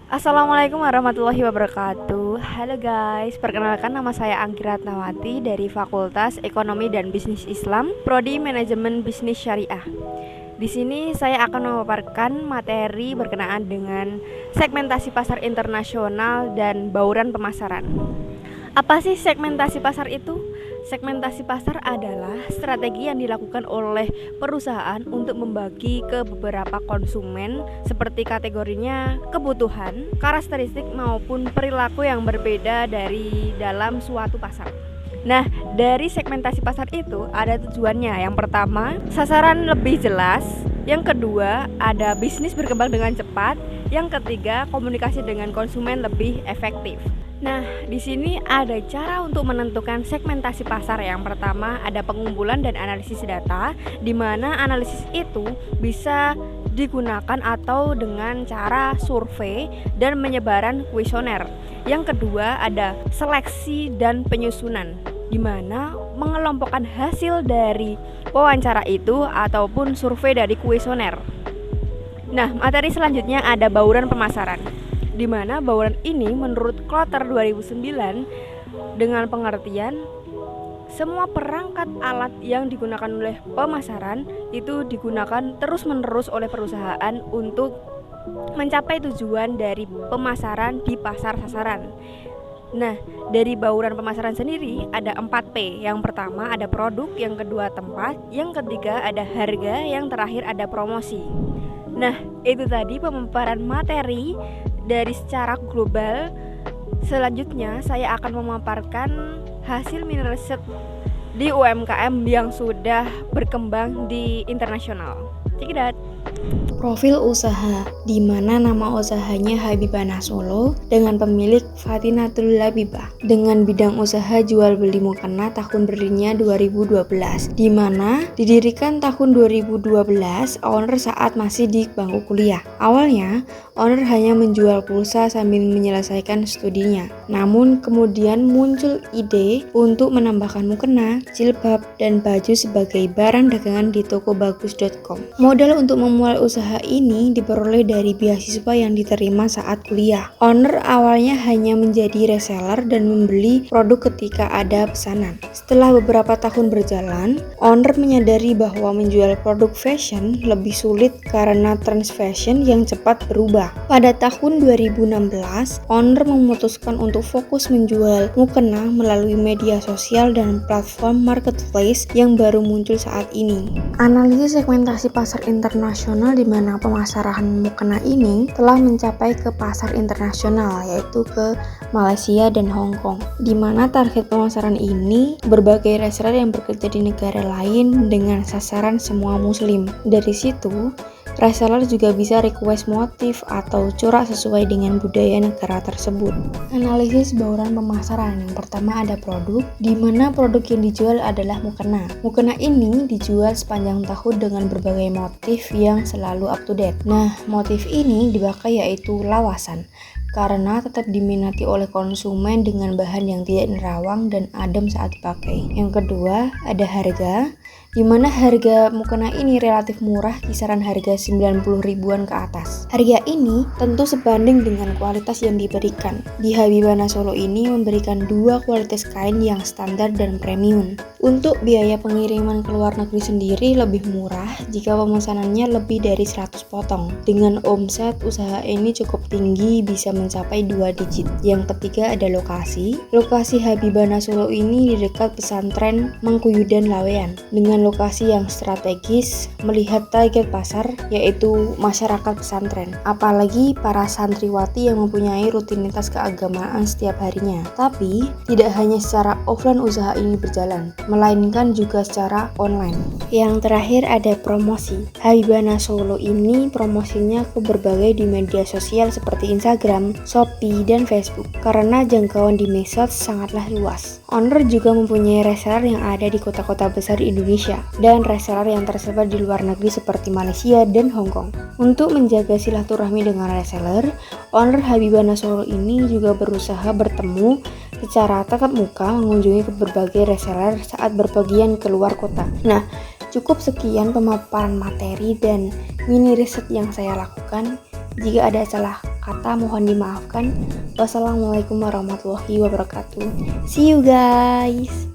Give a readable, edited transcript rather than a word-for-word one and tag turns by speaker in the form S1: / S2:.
S1: Assalamualaikum warahmatullahi wabarakatuh. Halo guys, perkenalkan nama saya Anggi Ratnawati dari Fakultas Ekonomi dan Bisnis Islam, Prodi Manajemen Bisnis Syariah. Di sini saya akan memaparkan materi berkenaan dengan segmentasi pasar internasional dan bauran pemasaran. Apa sih segmentasi pasar itu? Segmentasi pasar adalah strategi yang dilakukan oleh perusahaan untuk membagi ke beberapa konsumen seperti kategorinya kebutuhan, karakteristik maupun perilaku yang berbeda dari dalam suatu pasar. Nah, dari segmentasi pasar itu ada tujuannya. Yang pertama, sasaran lebih jelas. Yang kedua, ada bisnis berkembang dengan cepat. Yang ketiga, komunikasi dengan konsumen lebih efektif. Nah, di sini ada cara untuk menentukan segmentasi pasar. Yang pertama, ada pengumpulan dan analisis data, di mana analisis itu bisa digunakan atau dengan cara survei dan penyebaran kuesioner. Yang kedua, ada seleksi dan penyusunan, di mana mengelompokkan hasil dari wawancara itu ataupun survei dari kuesioner. Nah, materi selanjutnya ada bauran pemasaran, di mana bauran ini menurut Kloter 2009 dengan pengertian semua perangkat alat yang digunakan oleh pemasaran itu digunakan terus-menerus oleh perusahaan untuk mencapai tujuan dari pemasaran di pasar sasaran. Nah, dari bauran pemasaran sendiri ada 4P. Yang pertama ada produk, yang kedua tempat, yang ketiga ada harga, yang terakhir ada promosi. Nah, itu tadi pemaparan materi dari secara global. Selanjutnya saya akan memaparkan hasil mini riset di UMKM yang sudah berkembang di internasional. Check it out.
S2: Profil usaha, di mana nama usahanya Habibana Solo dengan pemilik Fatinatul Labibah dengan bidang usaha jual beli mukena, tahun berdirinya 2012, di mana didirikan tahun 2012 owner saat masih di bangku kuliah. Awalnya owner hanya menjual pulsa sambil menyelesaikan studinya, namun kemudian muncul ide untuk menambahkan mukena, jilbab, dan baju sebagai barang dagangan di tokobagus.com. Modal untuk memulai usaha ini diperoleh dari beasiswa yang diterima saat kuliah. Owner awalnya hanya menjadi reseller dan membeli produk ketika ada pesanan. Setelah beberapa tahun berjalan, owner menyadari bahwa menjual produk fashion lebih sulit karena tren fashion yang cepat berubah. Pada tahun 2016, owner memutuskan untuk fokus menjual mukena melalui media sosial dan platform marketplace yang baru muncul saat ini. Analisis segmentasi pasar internasional di mana pemasaran mukena ini telah mencapai ke pasar internasional, yaitu ke Malaysia dan Hong Kong, di mana target pemasaran ini berbagai reseller yang bekerja di negara lain dengan sasaran semua muslim. Dari situ, reseller juga bisa request motif atau corak sesuai dengan budaya negara tersebut. Analisis bauran pemasaran. Yang pertama ada produk, di mana produk yang dijual adalah mukena. Mukena ini dijual sepanjang tahun dengan berbagai motif yang selalu up to date. Nah, motif ini dipakai yaitu lawasan, karena tetap diminati oleh konsumen dengan bahan yang tidak nerawang dan adem saat dipakai. Yang kedua, ada harga, di mana harga mukena ini relatif murah, kisaran harga 90 ribuan ke atas. Harga ini tentu sebanding dengan kualitas yang diberikan. Di Habibana Solo ini memberikan dua kualitas kain yang standar dan premium. Untuk biaya pengiriman ke luar negeri sendiri lebih murah jika pemesanannya lebih dari 100 potong. Dengan omset usaha ini cukup tinggi, bisa mencapai 2 digit. Yang ketiga ada lokasi. Lokasi Habibana Solo ini di dekat pesantren Mangkuyudan Lawean, dengan lokasi yang strategis melihat target pasar yaitu masyarakat pesantren, apalagi para santriwati yang mempunyai rutinitas keagamaan setiap harinya. Tapi tidak hanya secara offline usaha ini berjalan, melainkan juga secara online. Yang terakhir ada promosi. Habibana Solo ini promosinya ke berbagai di media sosial seperti Instagram, Shopee, dan Facebook karena jangkauan di medsos sangatlah luas. Owner juga mempunyai reseller yang ada di kota-kota besar di Indonesia dan reseller yang tersebar di luar negeri seperti Malaysia dan Hong Kong. Untuk menjaga silaturahmi dengan reseller, owner Habibana Solo ini juga berusaha bertemu secara tatap muka, mengunjungi ke berbagai reseller saat berpergian ke luar kota. Nah, cukup sekian pemaparan materi dan mini riset yang saya lakukan. Jika ada salah kata mohon dimaafkan. Wassalamualaikum warahmatullahi wabarakatuh. See you guys.